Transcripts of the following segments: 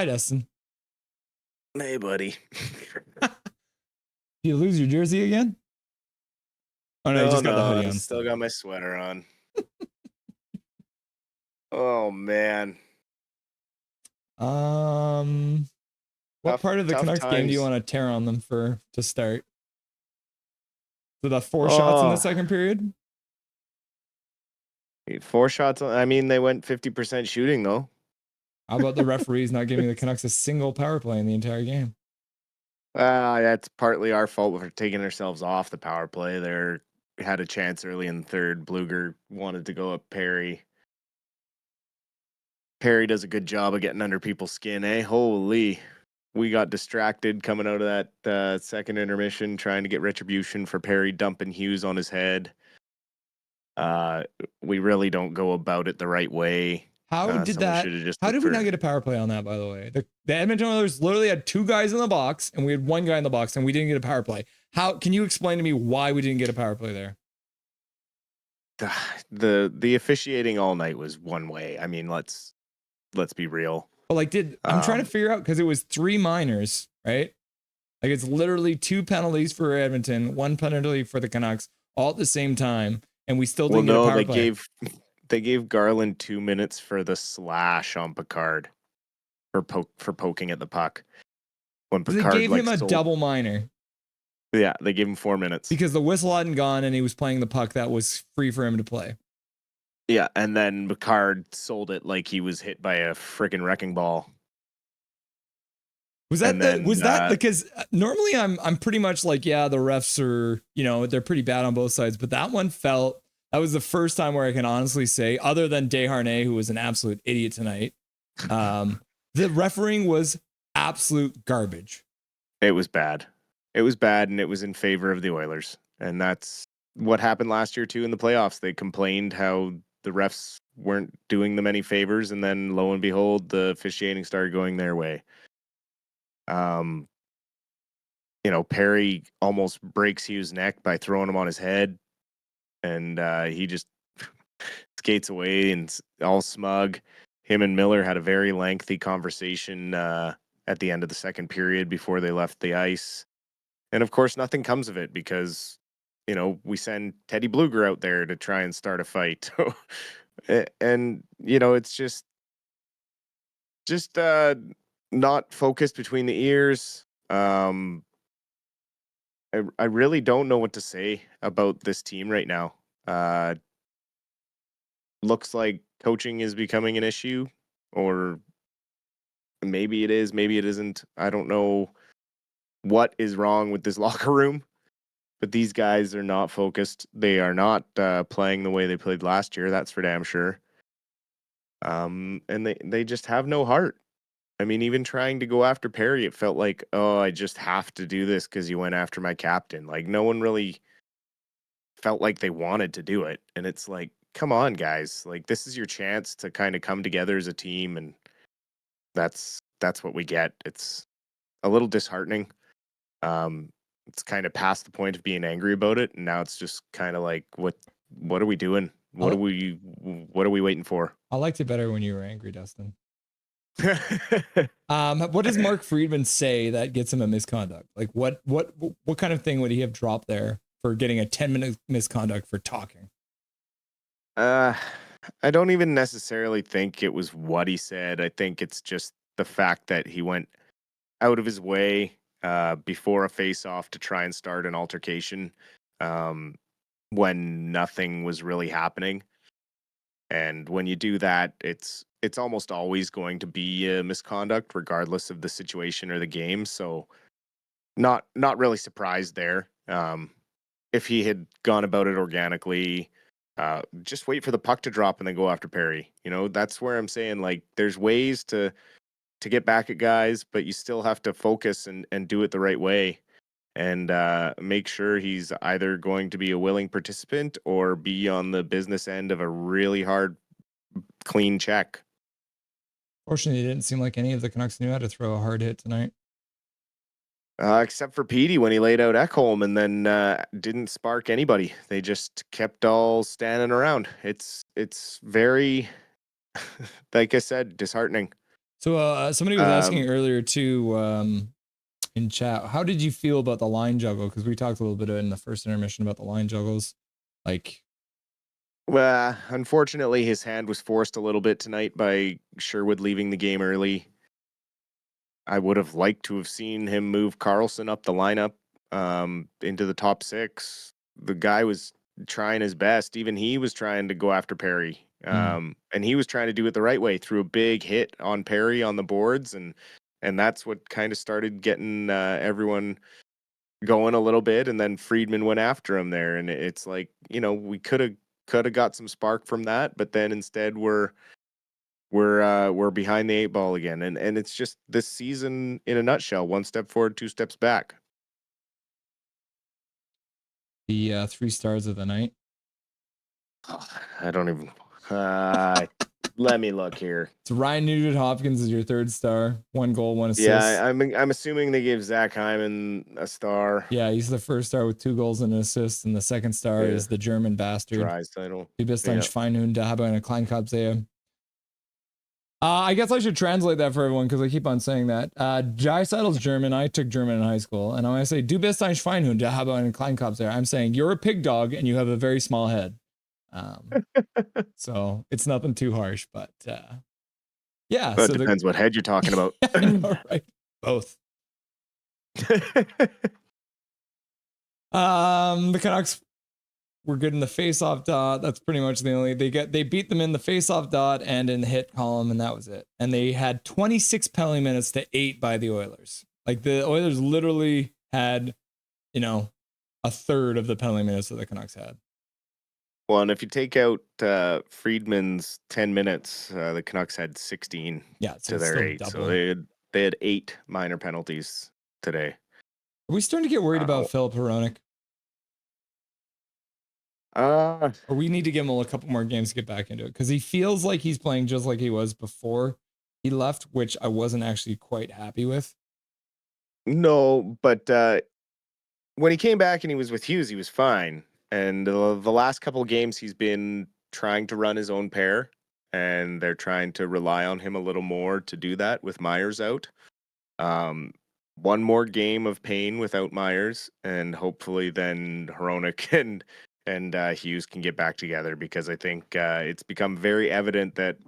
Hi, Dustin. Hey, buddy. You lose your jersey again? Oh no, you just got the hoodie I on. still got my sweater on. Oh man. What part of the Tough Canucks game do you times. want to tear on them to start? So the 4 shots in the Oh, second period? 4 shots. I mean, they went 50% shooting though. How about the referees not giving the Canucks a single power play in the entire game? That's partly our fault for taking ourselves off the power play. They had a chance early in the third. Bluger wanted to go up Perry. Perry does a good job of getting under people's skin, eh? Holy. We got distracted coming out of that second intermission, trying to get retribution for Perry dumping Hughes on his head. We really don't go about it the right way. How did Someone that? should have just How looked did we for. not get a power play on that? By the way, the Edmonton Oilers literally had 2 guys in the box, and we had 1 guy in the box, and we didn't get a power play. How can you explain to me why we didn't get a power play there? The officiating all night was one way. I mean, let's be real. But like, I'm trying to figure out, because it was 3 minors, right? Like, it's literally 2 penalties for Edmonton, 1 penalty for the Canucks, all at the same time, and we still didn't get a power play. They gave Garland 2 minutes for the slash on Picard for poking at the puck. When Picard they gave him a double minor. Yeah, they gave him 4 minutes because the whistle hadn't gone and he was playing the puck that was free for him to play. Yeah, and then Picard sold it like he was hit by a freaking wrecking ball. Was that because normally I'm pretty much like, yeah, the refs are, they're pretty bad on both sides, but that was the first time where I can honestly say, other than Desharnais, who was an absolute idiot tonight, the refereeing was absolute garbage. It was bad. It was bad, and it was in favor of the Oilers. And that's what happened last year, too, in the playoffs. They complained how the refs weren't doing them any favors, and then, lo and behold, the officiating started going their way. Perry almost breaks Hughes' neck by throwing him on his head, and he just skates away and all smug. Him and Miller had a very lengthy conversation at the end of the second period before they left the ice. And of course, nothing comes of it because, we send Teddy Bluger out there to try and start a fight. And, it's just not focused between the ears. I really don't know what to say about this team right now. Looks like coaching is becoming an issue, or maybe it is, maybe it isn't. I don't know what is wrong with this locker room, but these guys are not focused. They are not playing the way they played last year. That's for damn sure. And they just have no heart. I mean, even trying to go after Perry, it felt like, oh, I just have to do this because you went after my captain. Like, no one really felt like they wanted to do it. And it's like, come on, guys. Like, this is your chance to kind of come together as a team. And that's what we get. It's a little disheartening. It's kind of past the point of being angry about it. And now it's just kind of like, what are we doing? What are we waiting for? I liked it better when you were angry, Dustin. What does Mark Friedman say that gets him a misconduct? Like what kind of thing would he have dropped there for getting a 10-minute misconduct for talking? I don't even necessarily think it was what he said. I think it's just the fact that he went out of his way before a face-off to try and start an altercation when nothing was really happening. And when you do that, it's almost always going to be a misconduct, regardless of the situation or the game. So, not really surprised there. If he had gone about it organically, just wait for the puck to drop and then go after Perry. That's where I'm saying, like, there's ways to get back at guys, but you still have to focus and do it the right way. And make sure he's either going to be a willing participant or be on the business end of a really hard, clean check. Fortunately, it didn't seem like any of the Canucks knew how to throw a hard hit tonight. Except for Petey when he laid out Ekholm and then didn't spark anybody. They just kept all standing around. It's very, like I said, disheartening. So somebody was asking Um, earlier too in chat, how did you feel about the line juggle? Because we talked a little bit in the first intermission about the line juggles. Like, well, unfortunately, his hand was forced a little bit tonight by Sherwood leaving the game early. I would have liked to have seen him move Karlsson up the lineup into the top six. The guy was trying his best. Even he was trying to go after Perry. And he was trying to do it the right way through a big hit on Perry on the boards. And that's what kind of started getting everyone going a little bit. And then Friedman went after him there. And it's like, we could have got some spark from that, but then instead we're behind the eight ball again, and it's just this season in a nutshell: one step forward, two steps back. the 3 stars of the night. I don't even. Let me look here. So Ryan Nugent Hopkins is your 3rd star, 1 goal, 1 assist. Yeah, I'm assuming they gave Zach Hyman a star. Yeah, he's the 1st star with 2 goals and an assist, and the 2nd star is the German bastard. Tries title. Du bist ein Schweinhund, da habe ich eine Kleinkopfsehe. I guess I should translate that for everyone because I keep on saying that. Seidl's German. I took German in high school. And when I say, du bist ein Schweinhund, da habe ich einen Kleinkopfsehe, I'm saying, you're a pig dog and you have a very small head. So it's nothing too harsh, but yeah. But so depends what head you're talking about. Know, right? Both. The Canucks were good in the face-off dot. That's pretty much the only they beat them in the face-off dot and in the hit column, and that was it. And they had 26 penalty minutes to 8 by the Oilers. Like the Oilers literally had, a third of the penalty minutes that the Canucks had. Well, and if you take out Friedman's 10 minutes, the Canucks had 16 to their 8. Double. So they had 8 minor penalties today. Are we starting to get worried about Filip Hronek? Or we need to give him a couple more games to get back into it because he feels like he's playing just like he was before he left, which I wasn't actually quite happy with. No, but when he came back and he was with Hughes, he was fine. And the last couple of games, he's been trying to run his own pair, and they're trying to rely on him a little more to do that with Myers out. One more game of pain without Myers, and hopefully then Hronek and Hughes can get back together because I think it's become very evident that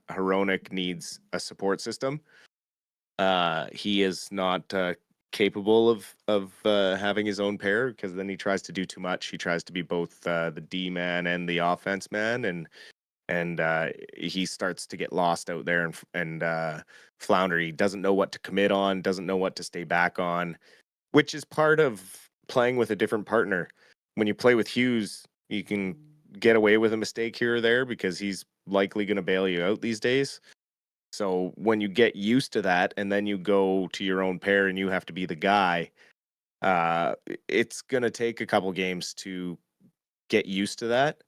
Hronek needs a support system. He is not capable of having his own pair because then he tries to do too much. He tries to be both the D man and the offense man, and he starts to get lost out there and flounder. He doesn't know what to commit on, doesn't know what to stay back on, which is part of playing with a different partner. When you play with Hughes, you can get away with a mistake here or there because he's likely going to bail you out these days. So when you get used to that and then you go to your own pair and you have to be the guy, it's going to take a couple games to get used to that.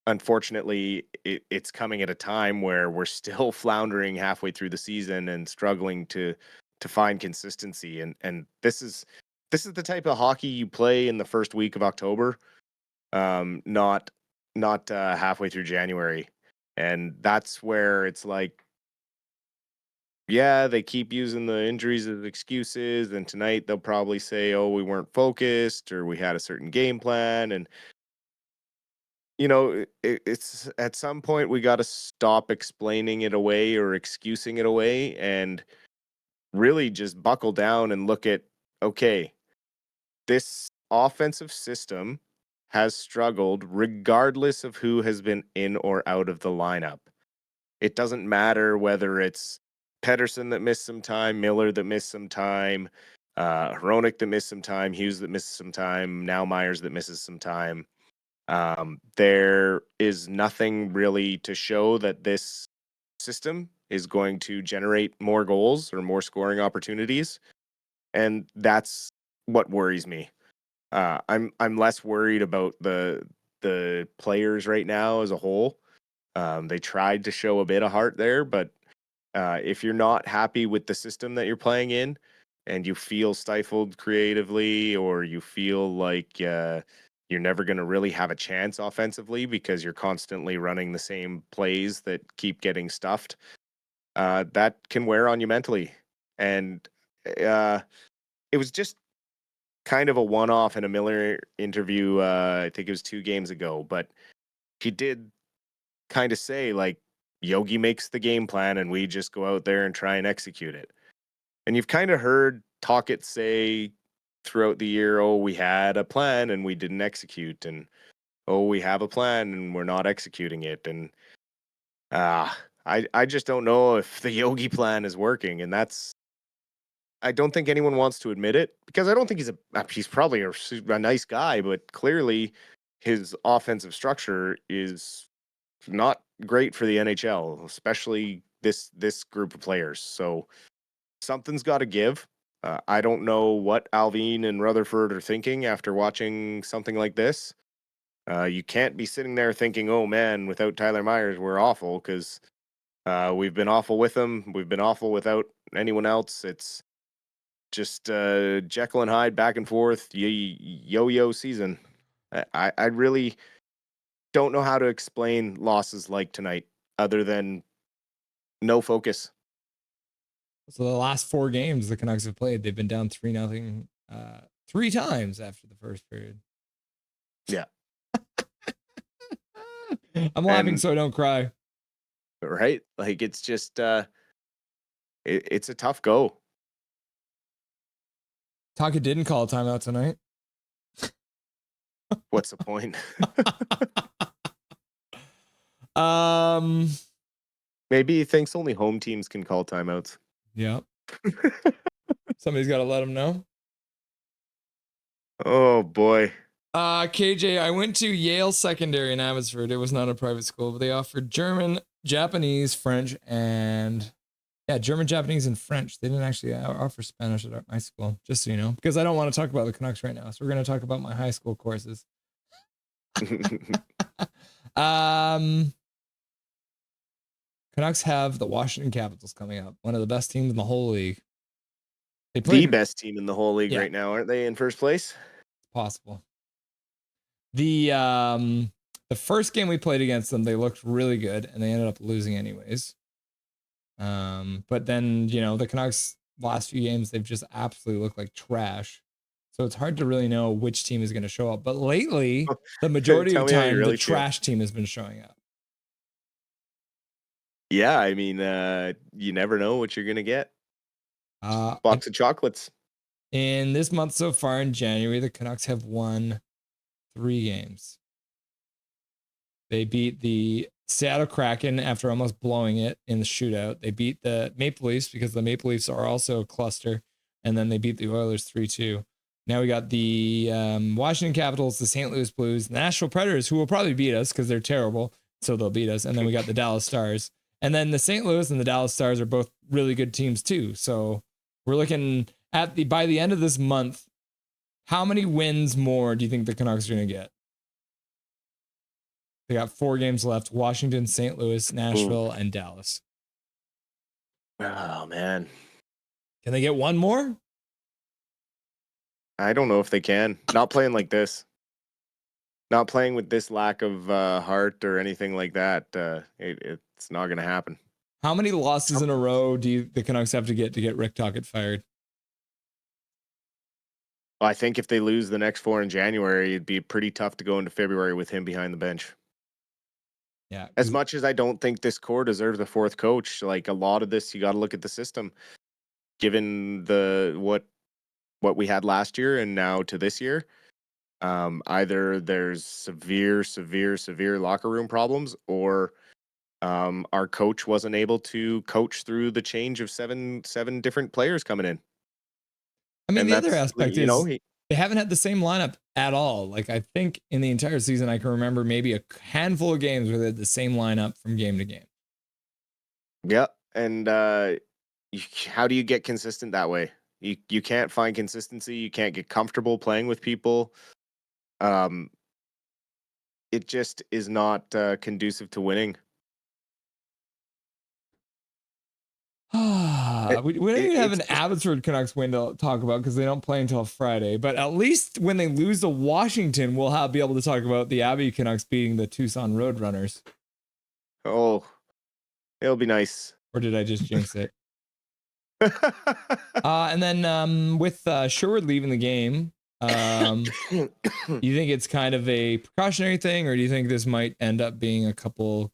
Unfortunately, it's coming at a time where we're still floundering halfway through the season and struggling to find consistency. And this is the type of hockey you play in the first week of October, not halfway through January. And that's where it's like, yeah, they keep using the injuries as excuses. And tonight they'll probably say, oh, we weren't focused or we had a certain game plan. And, it's at some point we got to stop explaining it away or excusing it away and really just buckle down and look at, okay, this offensive system has struggled regardless of who has been in or out of the lineup. It doesn't matter whether it's Pedersen that missed some time, Miller that missed some time, Hronek that missed some time, Hughes that missed some time, now Myers that misses some time. There is nothing really to show that this system is going to generate more goals or more scoring opportunities, and that's what worries me. I'm less worried about the players right now as a whole. They tried to show a bit of heart there, but if you're not happy with the system that you're playing in and you feel stifled creatively or you feel like you're never going to really have a chance offensively because you're constantly running the same plays that keep getting stuffed, that can wear on you mentally. And it was just kind of a one-off in a Miller interview. I think it was 2 games ago, but he did kind of say like Yogi makes the game plan and we just go out there and try and execute it. And you've kind of heard Tocchet say throughout the year, oh, we had a plan and we didn't execute, and oh, we have a plan and we're not executing it. And I just don't know if the Yogi plan is working, and I don't think anyone wants to admit it, because I don't think he's probably a nice guy, but clearly his offensive structure is not great for the NHL, especially this group of players. So something's got to give. I don't know what Alvin and Rutherford are thinking after watching something like this. You can't be sitting there thinking, "Oh man, without Tyler Myers, we're awful," because we've been awful with him. We've been awful without anyone else. It's just Jekyll and Hyde back and forth, yo-yo season. I really don't know how to explain losses like tonight, other than no focus. So the last 4 games the Canucks have played, they've been down 3-0 3 times after the first period. Yeah. I'm laughing so I don't cry. Right? Like, it's just it's a tough go. Tocchet didn't call a timeout tonight. What's the point? Maybe he thinks only home teams can call timeouts. Yeah. Somebody's got to let him know. Oh boy. KJ, I went to Yale Secondary in Abbotsford. It was not a private school, but they offered German, Japanese, French, and German, Japanese, and French. They didn't actually offer Spanish at my school, just so you know, because I don't want to talk about the Canucks right now. So we're going to talk about my high school courses. Canucks have the Washington Capitals coming up, one of the best teams in the whole league. The best team in the whole league right now, aren't they? In first place, possible. The first game we played against them, they looked really good, and they ended up losing anyways. But then the Canucks last few games, they've just absolutely looked like trash. So it's hard to really know which team is going to show up. But lately, the majority of the time, the trash team has been showing up. Yeah, I mean, you never know what you're gonna get. Box of chocolates. In this month so far in January, the Canucks have won 3 games. They beat the Seattle Kraken after almost blowing it in the shootout. They beat the Maple Leafs because the Maple Leafs are also a cluster. And then they beat the Oilers 3-2. Now we got the Washington Capitals, the St. Louis Blues, the Nashville Predators, who will probably beat us because they're terrible. So they'll beat us. And then we got the Dallas Stars. And then the St. Louis and the Dallas Stars are both really good teams too. So we're looking at by the end of this month, how many wins more do you think the Canucks are going to get? They got 4 games left: Washington, St. Louis, Nashville, and Dallas. Oh, man. Can they get one more? I don't know if they can. Not playing like this. Not playing with this lack of heart or anything like that. It's not going to happen. How many losses in a row do the Canucks have to get Rick Tocchet fired? Well, I think if they lose the next 4 in January, it'd be pretty tough to go into February with him behind the bench. Yeah. As much as I don't think this core deserves a 4th coach, like a lot of this, you got to look at the system. Given what we had last year and now to this year, either there's severe locker room problems, or our coach wasn't able to coach through the change of seven different players coming in. I mean, the other aspect is they haven't had the same lineup at all. Like, I think in the entire season, I can remember maybe a handful of games where they had the same lineup from game to game. Yeah, and how do you get consistent that way? You can't find consistency. You can't get comfortable playing with people. It just is not conducive to winning. We don't even have an Abbotsford Canucks win to talk about because they don't play until Friday. But at least when they lose to Washington, we'll be able to talk about the Abbey Canucks beating the Tucson Roadrunners. Oh, it'll be nice. Or did I just jinx it? And then with Sherwood leaving the game, you think it's kind of a precautionary thing, or do you think this might end up being a couple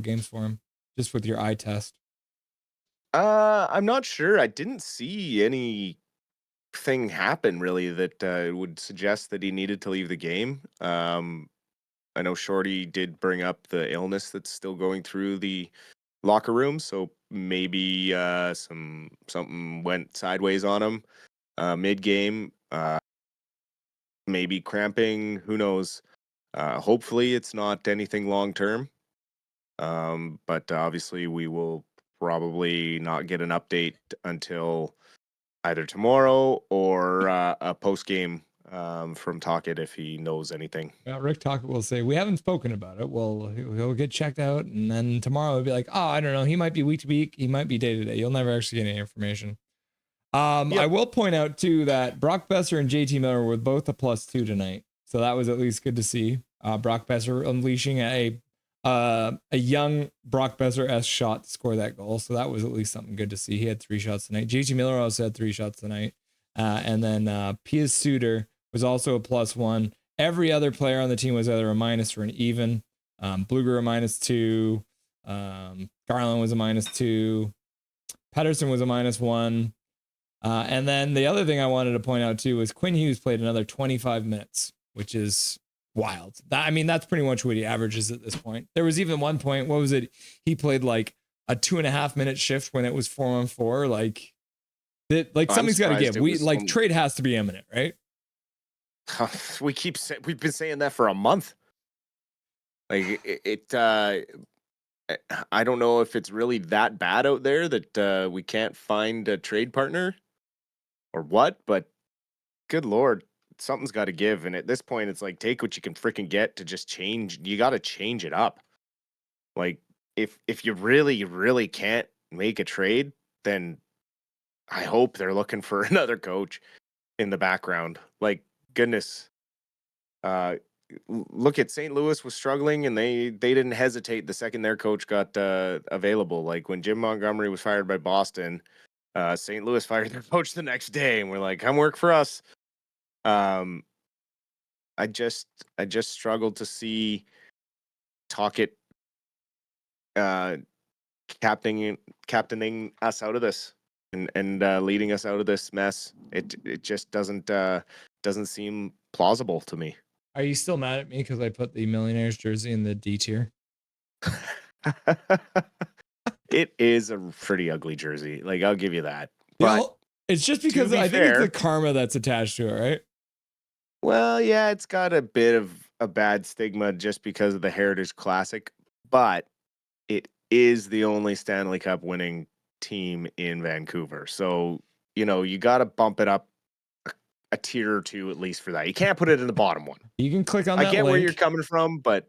games for him, just with your eye test? I'm not sure. I didn't see anything happen really that would suggest that he needed to leave the game. I know Shorty did bring up the illness that's still going through the locker room, so maybe something went sideways on him mid game. Maybe cramping. Who knows? Hopefully, it's not anything long term. But obviously, we will probably not get an update until either tomorrow or a post game from Talkit if he knows anything. Rick Talk will say, we haven't spoken about it. Well, he'll get checked out. And then tomorrow he'll be like, oh, I don't know. He might be week to week. He might be day to day. You'll never actually get any information. I will point out too that Brock Besser and JT Miller were both a +2 tonight. So that was at least good to see. Brock Besser unleashing a young Brock Besser-esque shot to score that goal. So that was at least something good to see. He had 3 shots tonight. JT Miller also had 3 shots tonight. And then Pius Suter was also a +1. Every other player on the team was either a minus or an even. Bluger a -2. Garland was a -2. Pettersson was a -1. And then the other thing I wanted to point out too was Quinn Hughes played another 25 minutes, which is wild. That's pretty much what he averages at this point. There was even one point, what was it? He played like a 2.5 minute shift when it was 4-on-4. Like something's got to give. Trade has to be imminent, right? We've been saying that for a month. Like I don't know if it's really that bad out there that we can't find a trade partner or what, but good Lord, something's got to give. And at this point, it's like, take what you can freaking get to just change. You got to change it up. Like if you really, really can't make a trade, then I hope they're looking for another coach in the background. Like, goodness. Look at St. Louis was struggling and they didn't hesitate the second their coach got available. Like when Jim Montgomery was fired by Boston, St. Louis fired their coach the next day and we're like, come work for us. I just struggled to see Talkit captaining us out of this and leading us out of this mess. It just doesn't seem plausible to me. Are you still mad at me because I put the Millionaires jersey in the D tier? It is a pretty ugly jersey. Like, I'll give you that. But it's just because I think it's the karma that's attached to it, right? Well, yeah, it's got a bit of a bad stigma just because of the Heritage Classic, but it is the only Stanley Cup winning team in Vancouver. So, you got to bump it up a tier or two at least for that. You can't put it in the bottom one. You can click on that I get link. where you're coming from, but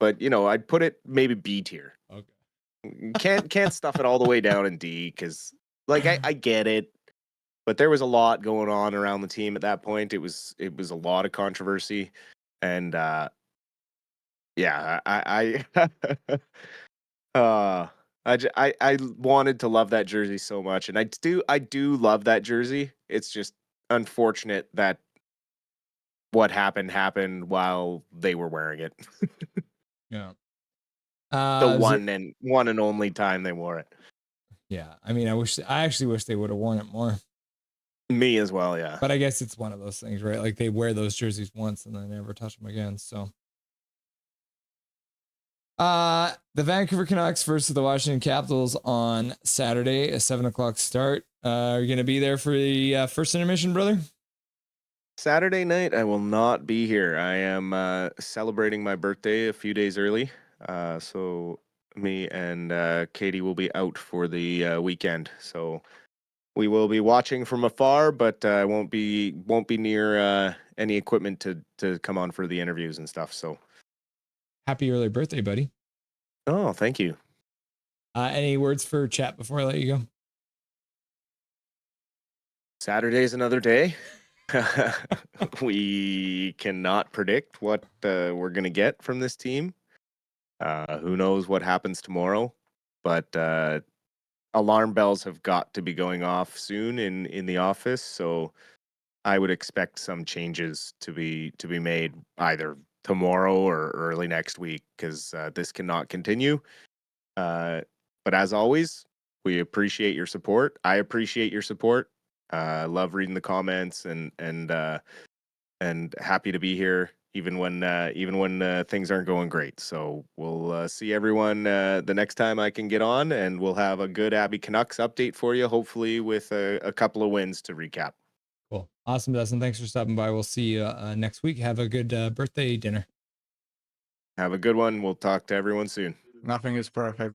I'd put it maybe B tier. Okay. Can't stuff it all the way down in D because I get it, but there was a lot going on around the team at that point. It was a lot of controversy, and yeah, I wanted to love that jersey so much, and I do love that jersey. It's just unfortunate that what happened while they were wearing it. Yeah. The one and only time they wore it. Yeah, I actually wish they would have worn it more. Me as well, yeah. But I guess it's one of those things, right? Like they wear those jerseys once and then never touch them again. So the Vancouver Canucks versus the Washington Capitals on Saturday, a 7:00 start. Are you gonna be there for the first intermission, brother? Saturday night, I will not be here. I am celebrating my birthday a few days early. So me and Katie will be out for the weekend. So we will be watching from afar, but I won't be near any equipment to come on for the interviews and stuff. So happy early birthday, buddy. Oh, thank you. Any words for chat before I let you go? Saturday's another day. We cannot predict what we're going to get from this team. Who knows what happens tomorrow? but alarm bells have got to be going off soon in the office, so I would expect some changes to be made either tomorrow or early next week, because this cannot continue. But as always, we appreciate your support. I appreciate your support. I love reading the comments, and happy to be here even when things aren't going great. So we'll see everyone the next time I can get on, and we'll have a good Abbey Canucks update for you, hopefully with a couple of wins to recap. Cool. Awesome, Dustin. Thanks for stopping by. We'll see you next week. Have a good birthday dinner. Have a good one. We'll talk to everyone soon. Nothing is perfect.